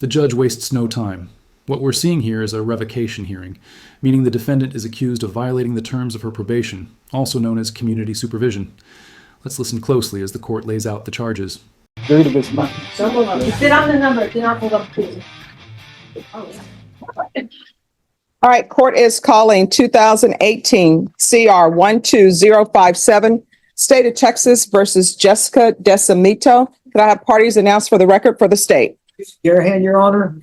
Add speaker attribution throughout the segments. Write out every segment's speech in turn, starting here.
Speaker 1: The judge wastes no time. What we're seeing here is a revocation hearing, meaning the defendant is accused of violating the terms of her probation, also known as community supervision. Let's listen closely as the court lays out the charges.
Speaker 2: Sit on the number. Do not hold up, please.
Speaker 3: All right, court is calling 2018 CR 12057, State of Texas versus Jessica Decimito. Could I have parties announced for the record for the state?
Speaker 4: Garahan, Your Honor.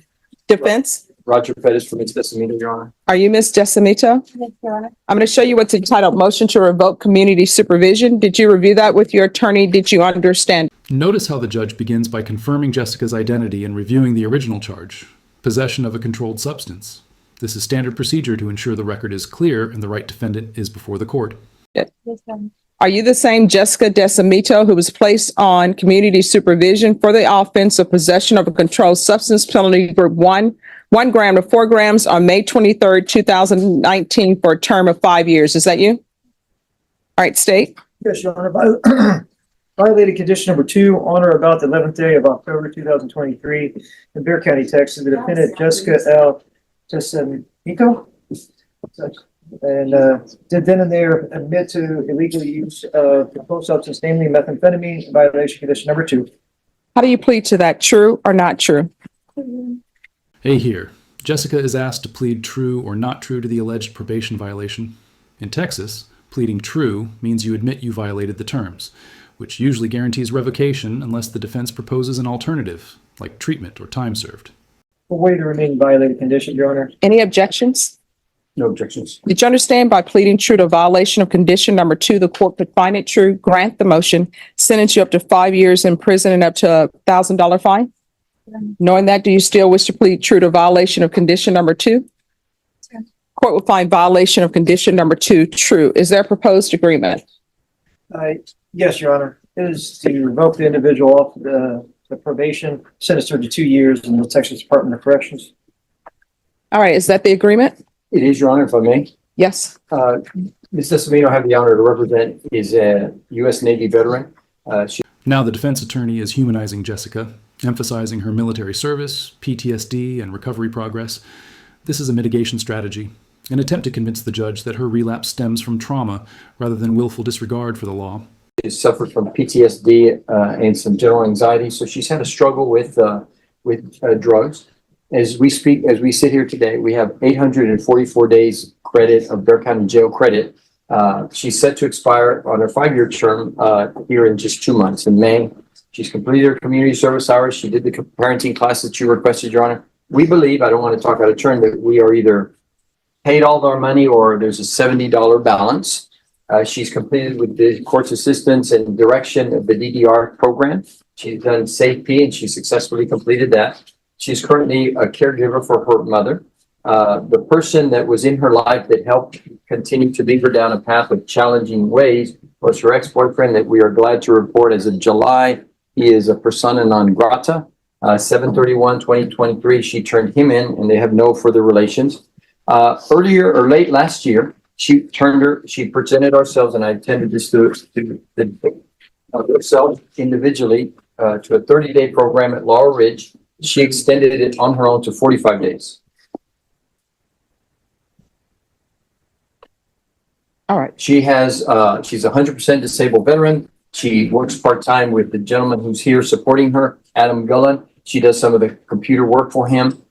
Speaker 3: Defense?
Speaker 4: Roger Pettis for Ms. Decimito, Your Honor.
Speaker 3: Are you Ms. Decimito?
Speaker 2: Yes, Your Honor.
Speaker 3: I'm going to show you what's entitled Motion to Revoke Community Supervision. Did you review that with your attorney? Did you understand?
Speaker 1: Notice how the judge begins by confirming Jessica's identity and reviewing the original charge, possession of a controlled substance. This is standard procedure to ensure the record is clear and the right defendant is before the court.
Speaker 2: Yes, Your Honor.
Speaker 3: Are you the same Jessica Decimito who was placed on community supervision for the offense of possession of a controlled substance, penalty group 1 gram to 4 grams on May 23rd, 2019 for a term of 5 years? Is that you? All right, state.
Speaker 4: Yes, Your Honor. Violated condition number 2 on or about the 11th day of October 2023 in Bexar County, Texas. The defendant, Jessica L. Decimito, and did then and there admit to illegal use of controlled substance, namely methamphetamine, violation condition number 2.
Speaker 3: How do you plead to that? True or not true?
Speaker 1: Hey here. Jessica is asked to plead true or not true to the alleged probation violation. In Texas, pleading true means you admit you violated the terms, which usually guarantees revocation unless the defense proposes an alternative, like treatment or time served.
Speaker 4: We'll waive the remaining violated condition, Your Honor.
Speaker 3: Any objections?
Speaker 4: No objections.
Speaker 3: Did you understand by pleading true to violation of condition number 2, the court could find it true, grant the motion, sentence you up to 5 years in prison and up to $1,000 fine? Knowing that, do you still wish to plead true to violation of condition number 2?
Speaker 2: Sure.
Speaker 3: Court will find violation of condition number 2 true. Is there a proposed agreement?
Speaker 4: Yes, Your Honor. It is to revoke the individual off the probation, sentence her to 2 years in the Texas Department of Corrections.
Speaker 3: All right, is that the agreement?
Speaker 5: It is, Your Honor, if I may.
Speaker 3: Yes.
Speaker 5: Ms. Decimito, I have the honor to represent, is a U.S. Navy veteran.
Speaker 1: Now the defense attorney is humanizing Jessica, emphasizing her military service, PTSD, and recovery progress. This is a mitigation strategy, an attempt to convince the judge that her relapse stems from trauma rather than willful disregard for the law.
Speaker 5: She suffered from PTSD and some general anxiety, so she's had a struggle with drugs. As we sit here today, we have 844 days credit of Bexar County jail credit. She's set to expire on her 5-year term here in just 2 months. In May, she's completed her community service hours. She did the parenting class that you requested, Your Honor. We believe, I don't want to talk out of turn, that we are either paid all of our money or there's a $70 balance. She's completed with the court's assistance and direction of the DDR program. She's done SAFE-P and she successfully completed that. She's currently a caregiver for her mother. The person that was in her life that helped continue to lead her down a path of challenging ways was her ex-boyfriend that we are glad to report as of July. He is a persona non grata. 7/31/2023, she turned him in and they have no further relations. Earlier or late last year, she presented ourselves, and I attended this to herself individually to a 30-day program at Laurel Ridge. She extended it on her own to 45 days.
Speaker 3: All right.
Speaker 5: She's a 100% disabled veteran. She works part-time with the gentleman who's here supporting her, Adam Gullen. She does some of the computer work for him.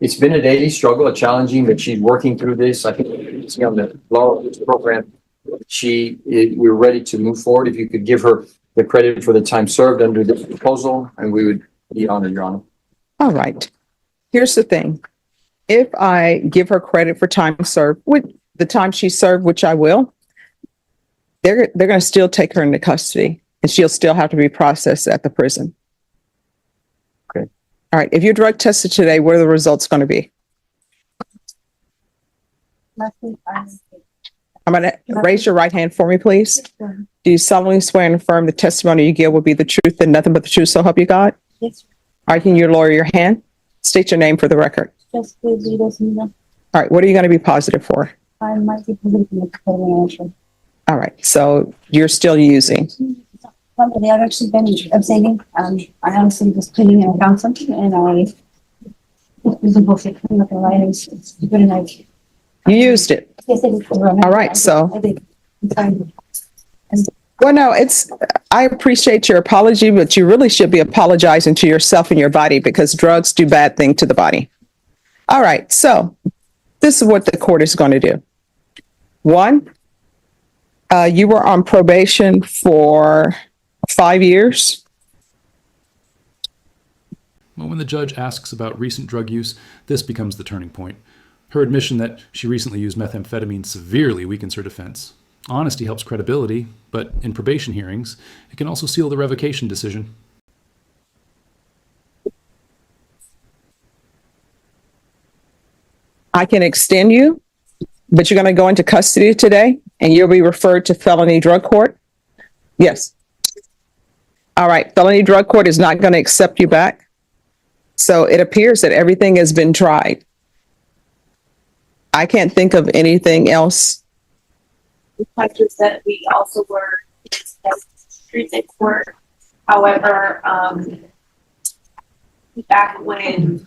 Speaker 5: It's been a daily struggle, a challenging, but she's working through this. I think you see on the Laurel Ridge program, we're ready to move forward. If you could give her the credit for the time served under this proposal, and we would be honored, Your Honor.
Speaker 3: All right. Here's the thing. If I give her credit for time served, with the time she served, which I will, they're going to still take her into custody and she'll still have to be processed at the prison.
Speaker 5: Okay.
Speaker 3: All right. If you're drug tested today, what are the results going to be? I'm going to raise your right hand for me, please. Do you solemnly swear and affirm the testimony you give will be the truth and nothing but the truth, so help you God?
Speaker 2: Yes.
Speaker 3: All right. Can you lower your hand? State your name for the record.
Speaker 2: Just please read us in the.
Speaker 3: All right. What are you going to be positive for?
Speaker 2: I might be positive in the answer.
Speaker 3: All right. So you're still using.
Speaker 2: I've actually been abstaining. I honestly was pleading in counsel and I It's a bullshit. I'm not gonna lie. It's good enough.
Speaker 3: You used it.
Speaker 2: Yes, I did.
Speaker 3: All right, so-
Speaker 2: I did. I'm sorry.
Speaker 3: Well, no, I appreciate your apology, but you really should be apologizing to yourself and your body because drugs do bad things to the body. All right, so this is what the court is going to do. One, you were on probation for 5 years.
Speaker 1: Well, when the judge asks about recent drug use, this becomes the turning point. Her admission that she recently used methamphetamine severely weakens her defense. Honesty helps credibility, but in probation hearings, it can also seal the revocation decision.
Speaker 3: I can extend you, but you're going to go into custody today and you'll be referred to felony drug court. Yes. All right. Felony drug court is not going to accept you back. So it appears that everything has been tried. I can't think of anything else.
Speaker 6: The fact is that we also were treatment court. However, back when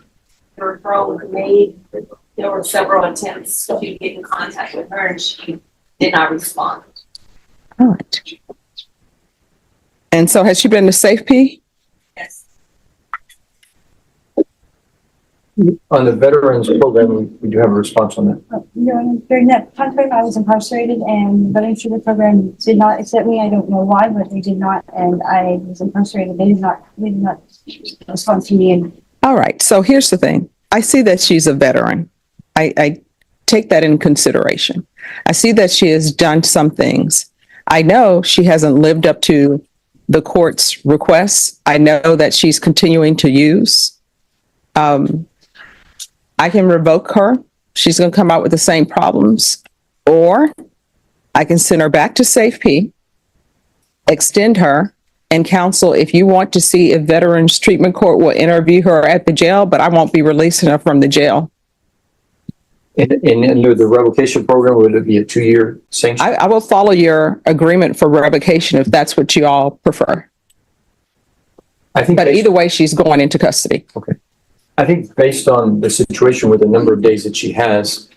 Speaker 6: the referral was made, there were several attempts to get in contact with her and she did not respond.
Speaker 3: All right. And so has she been to Safe-P?
Speaker 6: Yes.
Speaker 5: On the veterans program, we do have a response on that.
Speaker 2: During that time frame, I was incarcerated and the Veterans Treatment Program did not accept me. I don't know why, but they did not. And I was incarcerated. They did not respond to me. And
Speaker 3: All right. So here's the thing. I see that she's a veteran. I take that in consideration. I see that she has done some things. I know she hasn't lived up to the court's requests. I know that she's continuing to use. I can revoke her. She's going to come out with the same problems. Or I can send her back to Safe-P, extend her, and counsel if you want to see if Veterans Treatment Court will interview her at the jail, but I won't be releasing her from the jail.
Speaker 5: And under the revocation program, would it be a 2-year sanction?
Speaker 3: I will follow your agreement for revocation if that's what you all prefer.
Speaker 5: I think,
Speaker 3: But either way, she's going into custody.
Speaker 5: okay. I think based on the situation with the number of days that she has,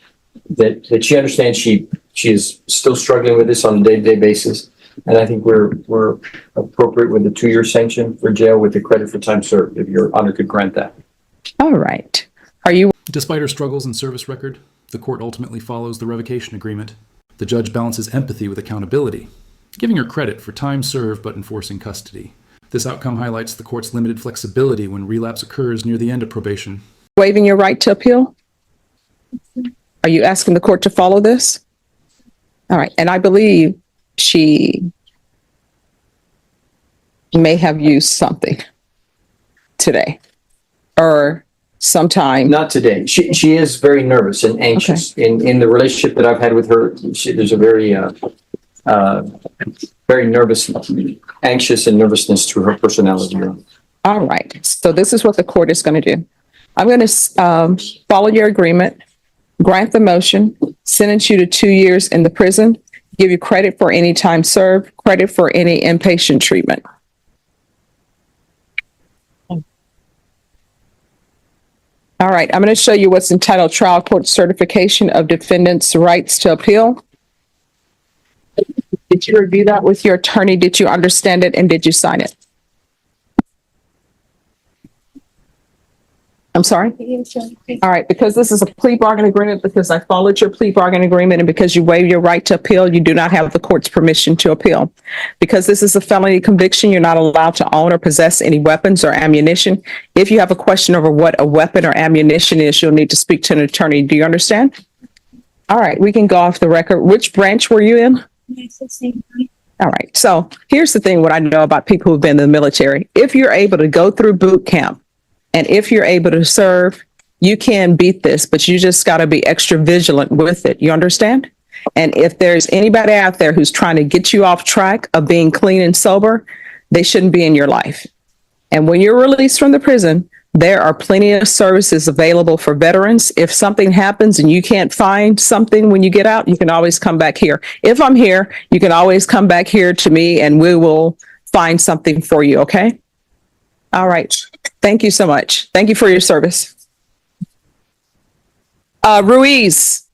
Speaker 5: that she understands she is still struggling with this on a day-to-day basis. And I think we're appropriate with the 2-year sanction for jail with the credit for time served, if your honor could grant that.
Speaker 3: All right. Are you
Speaker 1: Despite her struggles and service record, the court ultimately follows the revocation agreement. The judge balances empathy with accountability, giving her credit for time served but enforcing custody. This outcome highlights the court's limited flexibility when relapse occurs near the end of probation.
Speaker 3: waiving your right to appeal? Are you asking the court to follow this? All right. And I believe she may have used something today or sometime.
Speaker 5: Not today. She is very nervous and anxious. In the relationship that I've had with her, there's a very very nervous, anxious and nervousness to her personality.
Speaker 3: All right. So this is what the court is going to do. I'm going to follow your agreement, grant the motion, sentence you to 2 years in the prison, give you credit for any time served, credit for any inpatient treatment. All right. I'm going to show you what's entitled Trial Court Certification of Defendant's Rights to Appeal. Did you review that with your attorney? Did you understand it and did you sign it? I'm sorry? All right, because this is a plea bargain agreement, because I followed your plea bargain agreement, and because you waived your right to appeal, you do not have the court's permission to appeal. Because this is a felony conviction, you're not allowed to own or possess any weapons or ammunition. If you have a question over what a weapon or ammunition is, you'll need to speak to an attorney. Do you understand? All right, we can go off the record. Which branch were you in? All right, so here's the thing, what I know about people who've been in the military. If you're able to go through boot camp, and if you're able to serve, you can beat this, but you just got to be extra vigilant with it. You understand? And if there's anybody out there who's trying to get you off track of being clean and sober, they shouldn't be in your life. And when you're released from the prison, there are plenty of services available for veterans. If something happens and you can't find something when you get out, you can always come back here. If I'm here, you can always come back here to me and we will find something for you. Okay? All right. Thank you so much. Thank you for your service. Ruiz,